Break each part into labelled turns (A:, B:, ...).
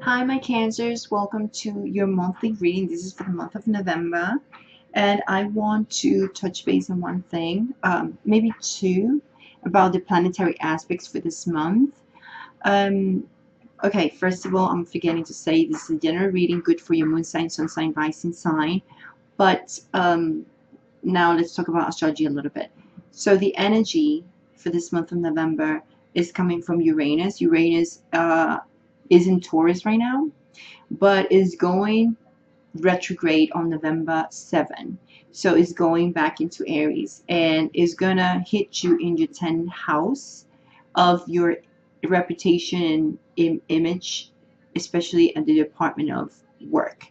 A: Hi, my Cancers. Welcome to your monthly reading. This is for the month of November. And I want to touch base on one thing, maybe two, about the planetary aspects for this month. Um, okay, first of all, I'm forgetting to say this is a general reading, good for your moon sign, sun sign, rising sign. But now let's talk about astrology a little bit. So the energy for this month of November is coming from Uranus. Uranus is in Taurus right now, but is going retrograde on November 7. So it's going back into Aries and is gonna hit you in your 10th house of your reputation and image, especially at the department of work.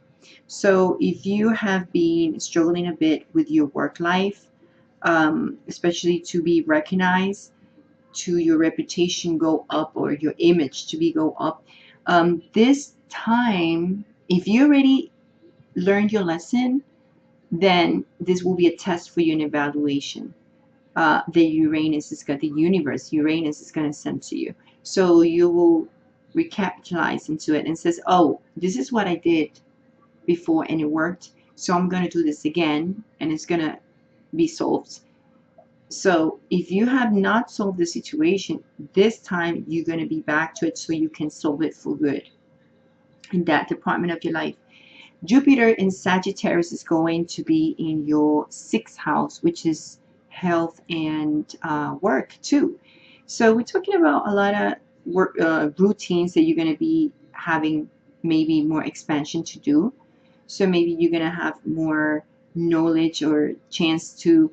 A: So if you have been struggling a bit with your work life, especially to be recognized, to your reputation go up or your image to be go up, this time, if you already learned your lesson, then this will be a test for you, an evaluation. The Uranus is got the universe. Uranus is going to send to you, so you will recapitalize into it and says, "Oh, this is what I did before and it worked. So I'm going to do this again, and it's going to be solved." So if you have not solved the situation, this time you're going to be back to it so you can solve it for good in that department of your life. Jupiter in Sagittarius is going to be in your sixth house, which is health and work too. So we're talking about a lot of work routines that you're going to be having, maybe more expansion to do. So maybe you're going to have more knowledge or chance to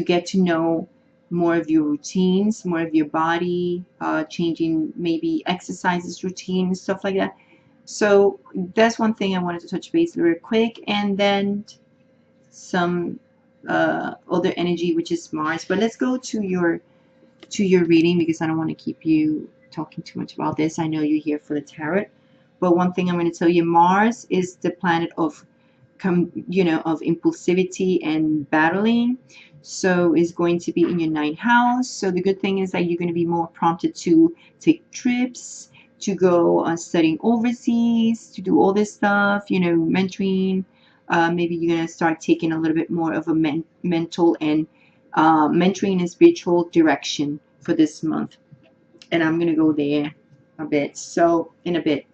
A: get to know more of your routines, more of your body, changing maybe exercises routine, stuff like that. So that's one thing I wanted to touch base real quick, and then some other energy, which is Mars. But let's go to your reading because I don't want to keep you talking too much about this. I know you're here for the tarot, but one thing I'm going to tell you: Mars is the planet of of impulsivity and battling. So it's going to be in your ninth house. So the good thing is that you're going to be more prompted to take trips, to go studying overseas, to do all this stuff, mentoring. Maybe you're going to start taking a little bit more of a mental and mentoring and spiritual direction for this month. And I'm going to go there a bit. So in a bit.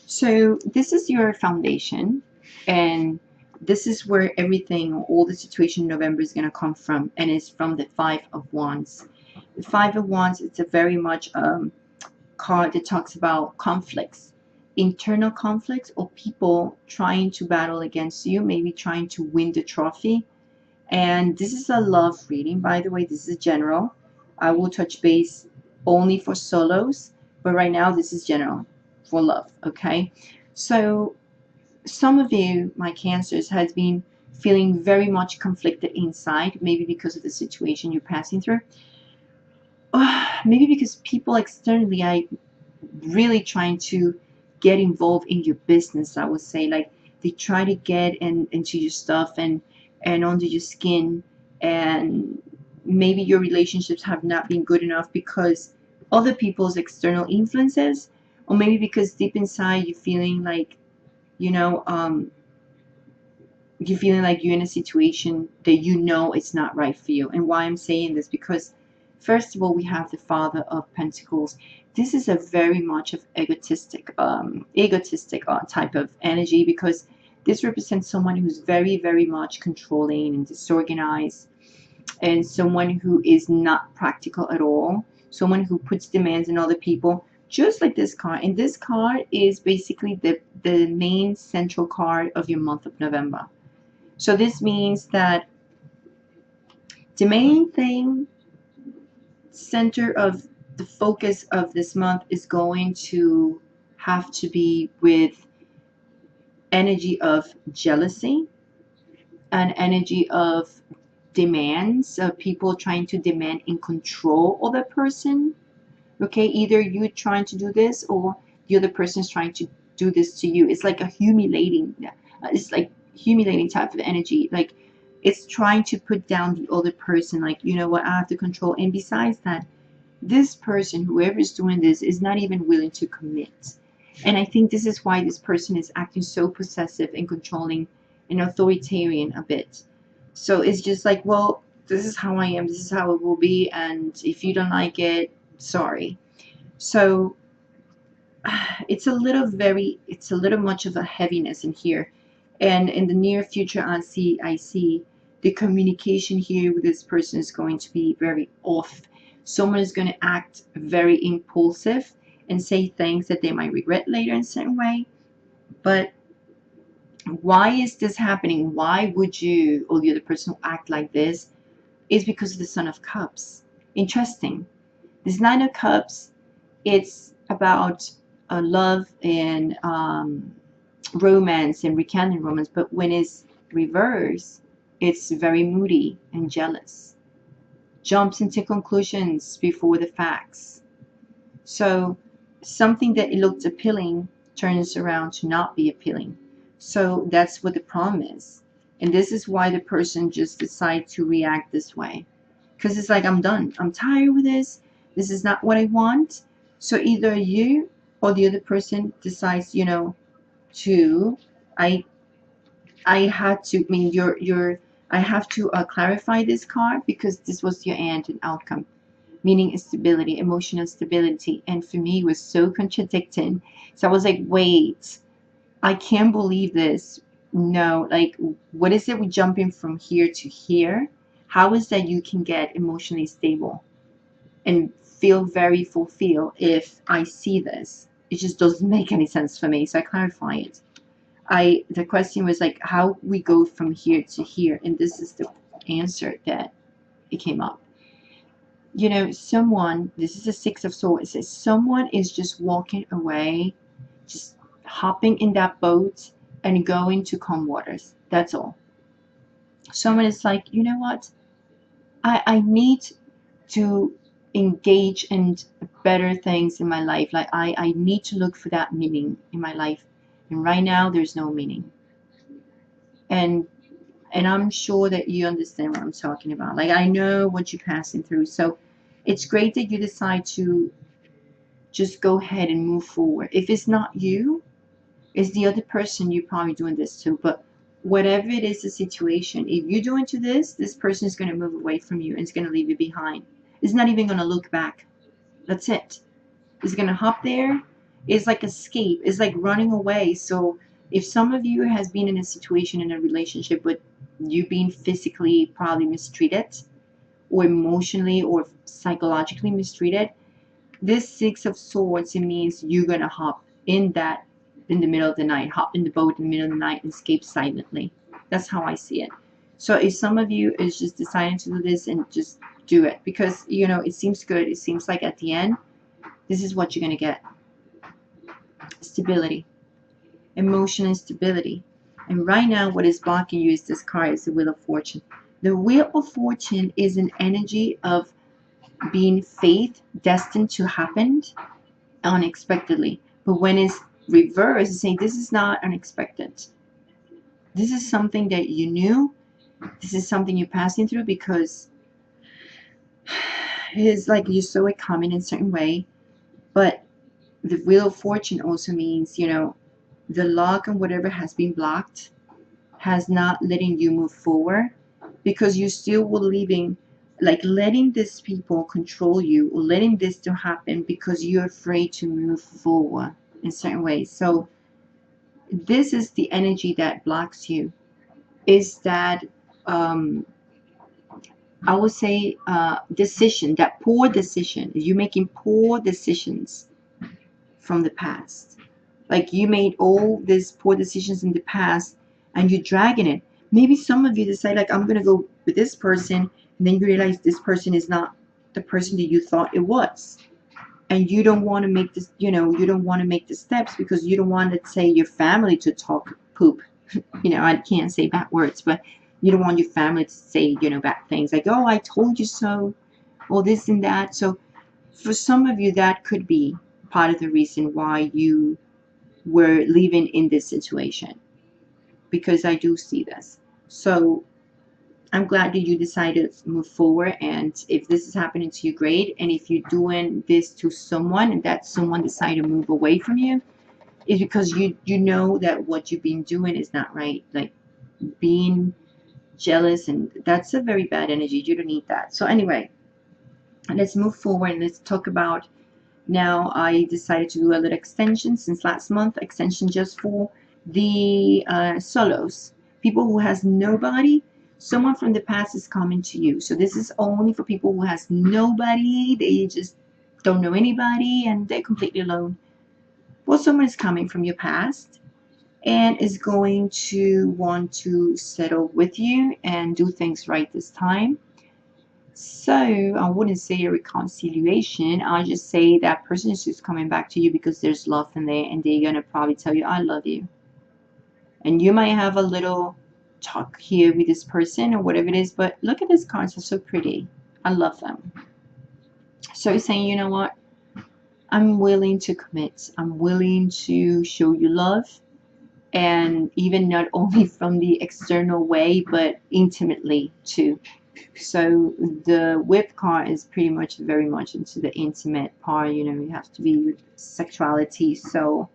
A: So this is your foundation, and this is where everything, all the situation in November is going to come from, and it's from the Five of Wands. The Five of Wands, it's a very much card that talks about conflicts, internal conflicts, or people trying to battle against you, maybe trying to win the trophy. And this is a love reading, by the way. This is general. I will touch base only for solos, but right now this is general for love. Okay, so some of you, my Cancers, has been feeling very much conflicted inside, maybe because of the situation you're passing through. Maybe because people externally are really trying to get involved in your business. I would say, like, they try to get into your stuff and under your skin, and maybe your relationships have not been good enough because other people's external influences, or maybe because deep inside you're feeling like, you know um, you're feeling like you're in a situation that it's not right for you. And why I'm saying this, because first of all, we have the Father of Pentacles. This is a very much of egotistic type of energy, because this represents someone who's very, very much controlling and disorganized, and someone who is not practical at all, someone who puts demands on other people, just like this card. And this card is basically the main central card of your month of November. So this means that the main thing, center of the focus of this month, is going to have to be with energy of jealousy, an energy of demands, of people trying to demand and control other person. Okay, either you trying to do this or the other person is trying to do this to you. It's like a humiliating, it's like humiliating type of energy. Like, it's trying to put down the other person, like, you know what, I have to control. And besides that, this person, whoever is doing this, is not even willing to commit. And I think this is why this person is acting so possessive and controlling and authoritarian a bit. So it's just like, well, this is how I am, this is how it will be, and if you don't like it, sorry. So it's a little much of a heaviness in here. And in the near future, I see the communication here with this person is going to be very off. Someone is going to act very impulsive and say things that they might regret later in a certain way. But why is this happening? Why would you or the other person act like this? Is because of the Son of Cups. Interesting. This Nine of Cups, it's about love and romance and rekindling romance, but when it's reversed, it's very moody and jealous. Jumps into conclusions before the facts. So something that it looked appealing turns around to not be appealing. So that's what the problem is. And this is why the person just decides to react this way. Because it's like, I'm done. I'm tired with this. This is not what I want. So either you or the other person decides, to I had to, I mean, I have to clarify this card because this was your end and outcome, meaning stability, emotional stability. And for me, it was so contradicting. So I was like, wait, I can't believe this. No, like, what is it? We're jumping from here to here. How is that you can get emotionally stable and feel very fulfilled if I see this? It just doesn't make any sense for me. So I clarify it. The question was like, how we go from here to here, and this is the answer that it came up. Someone, this is a Six of Swords, it says someone is just walking away, just hopping in that boat and going to calm waters. That's all. Someone is like, you know what, I need to engage in better things in my life. Like I need to look for that meaning in my life. And right now there's no meaning. And I'm sure that you understand what I'm talking about. Like, I know what you're passing through. So it's great that you decide to just go ahead and move forward. If it's not you, it's the other person you're probably doing this to. But whatever it is, the situation, if you're doing to this person is going to move away from you and it's going to leave you behind. It's not even going to look back. That's it. It's going to hop there. It's like escape. It's like running away. So if some of you has been in a situation in a relationship with you being physically probably mistreated or emotionally or psychologically mistreated, this Six of Swords, it means you're going to hop in the middle of the night, hop in the boat in the middle of the night and escape silently. That's how I see it. So if some of you is just deciding to do this, and just do it, because it seems good. It seems like at the end, this is what you're going to get. Stability, emotional stability. And right now what is blocking you is this card, is the Wheel of Fortune. The Wheel of Fortune is an energy of being faith, destined to happen unexpectedly. But when it's reversed, it's saying this is not unexpected. This is something that you knew. This is something you're passing through, because it is like you saw it coming in a certain way. But the Wheel of Fortune also means, the lock on whatever has been blocked has not letting you move forward, because you still were leaving, like letting these people control you, or letting this to happen because you're afraid to move forward in certain ways. So this is the energy that blocks you, is that I would say decision, that poor decision. You're making poor decisions from the past. Like you made all these poor decisions in the past and you're dragging it. Maybe some of you decide like, I'm going to go with this person, and then you realize this person is not the person that you thought it was. And you don't want to make this, you don't want to make the steps because you don't want, let's say, your family to talk poop. I can't say bad words, but you don't want your family to say, bad things like, oh, I told you so, or this and that. So for some of you, that could be part of the reason why you were living in this situation, because I do see this. So I'm glad that you decided to move forward, and if this is happening to you, great. And if you're doing this to someone and that someone decided to move away from you, is because you know that what you've been doing is not right, like being jealous, and that's a very bad energy. You don't need that. So anyway, let's move forward and let's talk about. Now I decided to do a little extension since last month, extension just for the solos, people who has nobody. Someone from the past is coming to you. So this is only for people who has nobody. They just don't know anybody and they're completely alone. Well, someone is coming from your past and is going to want to settle with you and do things right this time. So I wouldn't say a reconciliation. I'll just say that person is just coming back to you because there's love in there, and they're gonna probably tell you, "I love you." And you might have a little talk here with this person or whatever it is. But look at these cards; they're so pretty. I love them. So he's saying, you know what? I'm willing to commit. I'm willing to show you love, and even not only from the external way, but intimately too. So the whip card is pretty much very much into the intimate part. You know, you have to be with sexuality. So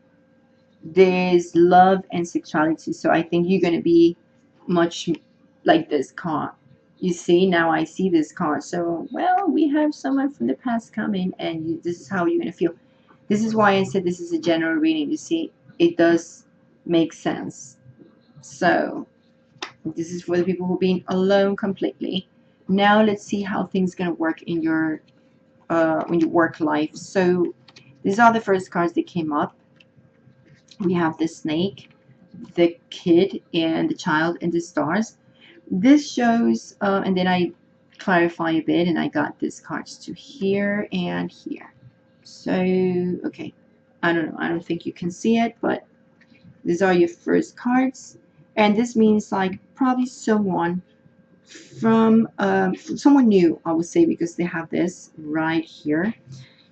A: there's love and sexuality. So I think you're going to be much like this card. You see, now I see this card. So, well, we have someone from the past coming, and this is how you're going to feel. This is why I said this is a general reading. You see, it does make sense. So this is for the people who are being alone completely. Now let's see how things gonna work in your work life. So these are the first cards that came up. We have the snake, the kid, and the child, and the stars. This shows, and then I clarify a bit, and I got these cards to here and here. So okay, I don't know. I don't think you can see it, but these are your first cards, and this means like probably someone from someone new, I would say, because they have this right here.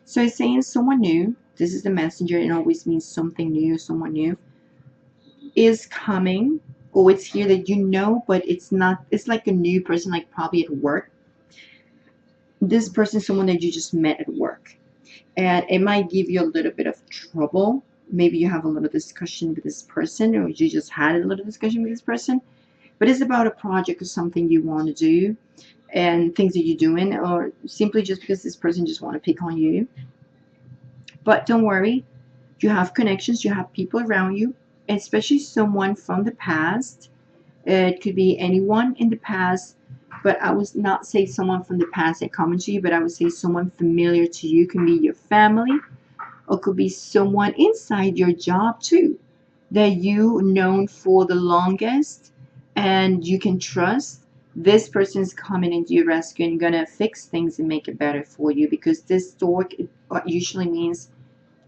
A: So it's saying someone new. This is the messenger. It always means something new. Someone new is coming, or it's here that you know, but it's not. It's like a new person, like probably at work. This person is someone that you just met at work, and it might give you a little bit of trouble. Maybe you have a little discussion with this person, or you just had a little discussion with this person. But it's about a project or something you want to do, and things that you're doing, or simply just because this person just want to pick on you. But don't worry, you have connections, you have people around you, especially someone from the past. It could be anyone in the past, but I would not say someone from the past that common to you, but I would say someone familiar to you. Can be your family, or could be someone inside your job too, that you known for the longest and you can trust. This person's coming into your rescue and gonna fix things and make it better for you, because this stork usually means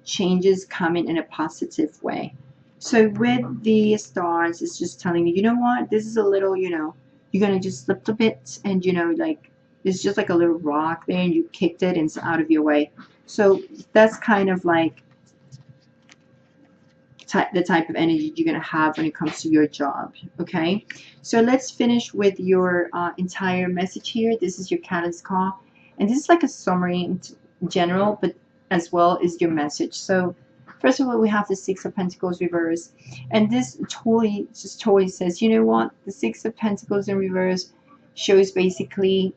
A: changes coming in a positive way. So with the stars, it's just telling you, you know what, this is a little, you know, you're gonna just slip a bit, and you know, like it's just like a little rock there and you kicked it and it's out of your way. So that's kind of like the type of energy you're going to have when it comes to your job. Okay, so let's finish with your entire message here. This is your catalyst call, and this is like a summary in general, but as well as your message. So first of all, we have the Six of Pentacles reverse, and this totally says, you know what, the Six of Pentacles in reverse shows basically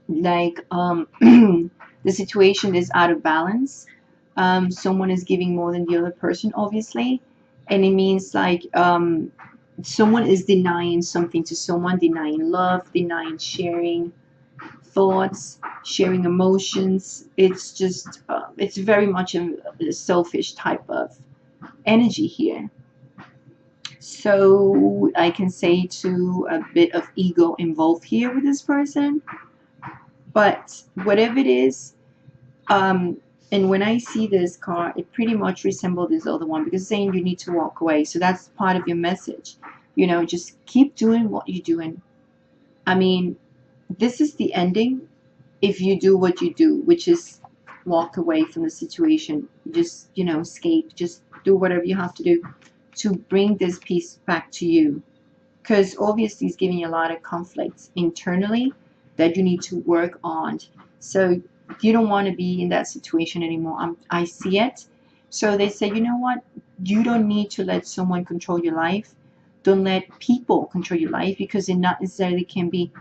A: like the situation is out of balance. Someone is giving more than the other person, obviously, and it means like someone is denying something to someone, denying love, denying sharing thoughts, sharing emotions. It's just it's very much a selfish type of energy here. So I can say to a bit of ego involved here with this person, but whatever it is, and when I see this card, it pretty much resembles this other one, because it's saying you need to walk away. So that's part of your message. You know, just keep doing what you're doing. I mean, this is the ending if you do what you do, which is walk away from the situation. Just, you know, escape. Just do whatever you have to do to bring this peace back to you. Because obviously it's giving you a lot of conflicts internally that you need to work on. So you don't want to be in that situation anymore. I see it. So they say, you know what? You don't need to let someone control your life. Don't let people control your life, because it not necessarily can be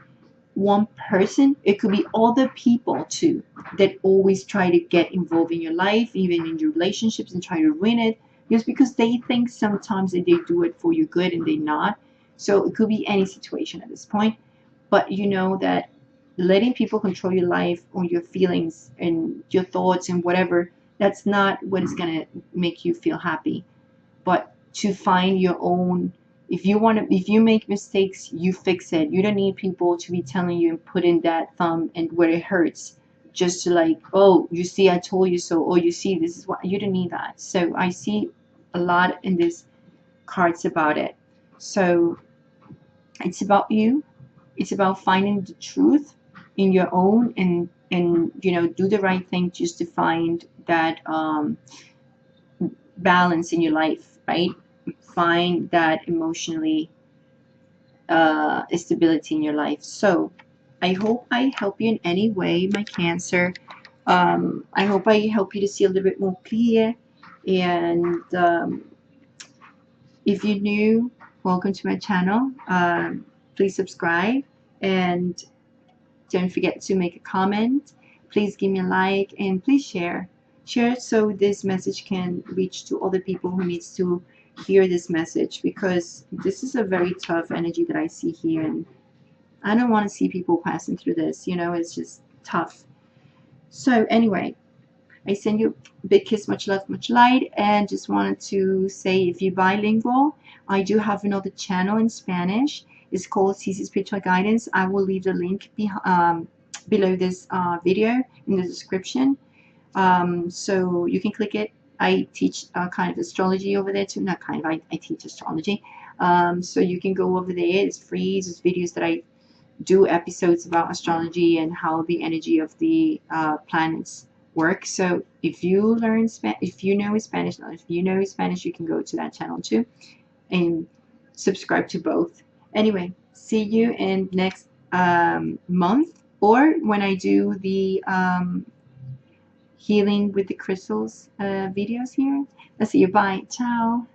A: one person. It could be other people too that always try to get involved in your life, even in your relationships, and try to ruin it just because they think sometimes that they do it for your good and they not. So it could be any situation at this point. But you know that letting people control your life or your feelings and your thoughts and whatever, that's not what is going to make you feel happy. But to find your own, if you make mistakes, you fix it. You don't need people to be telling you and putting that thumb and where it hurts, just to like, oh, you see, I told you so, or you see, this is what. You don't need that. So I see a lot in these cards about it. So it's about you. It's about finding the truth in your own, and do the right thing just to find that balance in your life, right? Find that emotionally stability in your life. So I hope I help you in any way, my Cancer. I hope I help you to see a little bit more clear. And if you're new, welcome to my channel. Please subscribe, and don't forget to make a comment. Please give me a like, and please share. Share so this message can reach to other people who needs to hear this message, because this is a very tough energy that I see here, and I don't want to see people passing through this. It's just tough. So anyway, I send you a big kiss, much love, much light, and just wanted to say, if you're bilingual, I do have another channel in Spanish. It's called CC Spiritual Guidance. I will leave the link below this video in the description, so you can click it. I teach kind of astrology over there too. Not kind of, I teach astrology. So you can go over there. It's free. It's videos that I do, episodes about astrology and how the energy of the planets work. So if you learn if you know Spanish, you can go to that channel too and subscribe to both. Anyway, see you in next month, or when I do the healing with the crystals videos here. Let's see you. Bye. Ciao.